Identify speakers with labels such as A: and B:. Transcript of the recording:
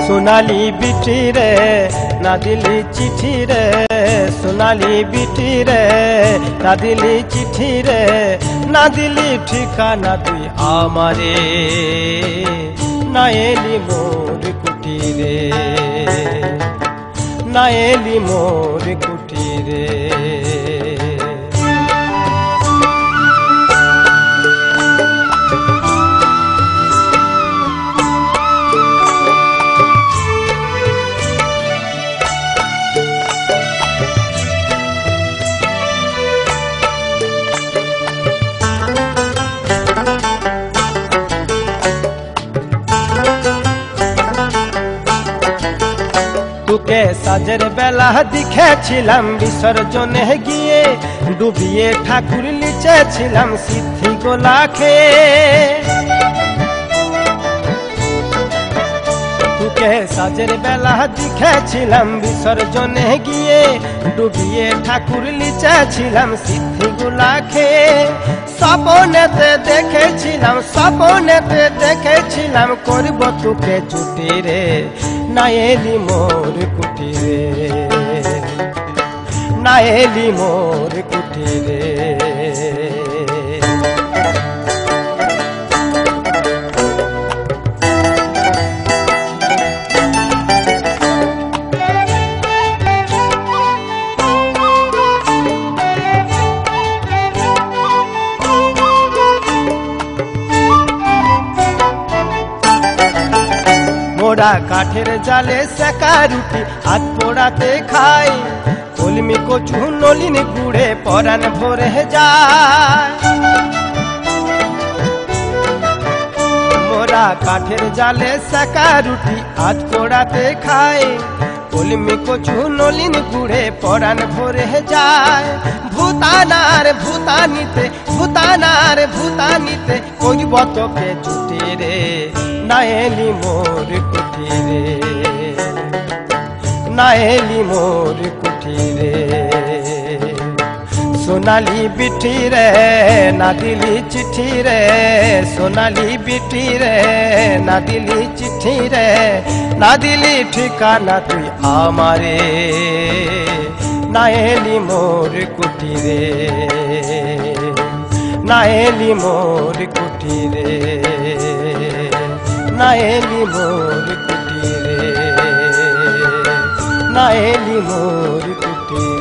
A: সোনালি বিটি রে না দিলি চিঠি রে, সোনালি বিটি রে না দিলি চিঠি রে, না দিলি ঠিকানা তুই আমারে, না এলি মোর কুটিরে, না এলি মোর কুটিরে। তোকে সাজের বেলা দেখেছিলাম বিসর্জনে গিয়ে, ডুবিয়ে ঠাকুর লিচেছিলাম সিদ্ধি গোলা খেয়ে। তোকে সাজের বেলা দেখেছিলাম বিসর্জনে গিয়ে, ডুবিয়ে ঠাকুর লিচেছিলাম সিদ্ধি গোলা খেয়ে। স্বপ্নেতে দেখেছিলাম, স্বপ্নেতে দেখেছিলাম করব তোকে ছুটি রে, না এলি মোর কুটিরে, না এলি মোর কুটিরে। মোরা কাঠের জালে সেকা রুটি হাত পোড়াতে খাই, কলমি কচু নলিন গুড়ে পরাণ ভরে যায়। মোরা কাঠের জালে সেকা রুটি হাত পোড়াতে খাই, কলমি কচু নলিন গুড়ে পরাণ ভরে যায়। ভূতানার ভূতানিতে, ভূতানার ভূতানিতে কইব তোকে ছুটি রে, না এলি মোর কুটিরে, না এলি মোর কুটিরে। সোনালি বিটি রে না দিলি চিঠি রে, সোনালি বিটি রে না দিলি চিঠি রে, না দিলি ঠিকানা তুই আমারে, না এলি মোর কুটিরে, না এলি মোর কুটিরে, না এলি মোর কুটিরে, না এলি মোর কুটিরে।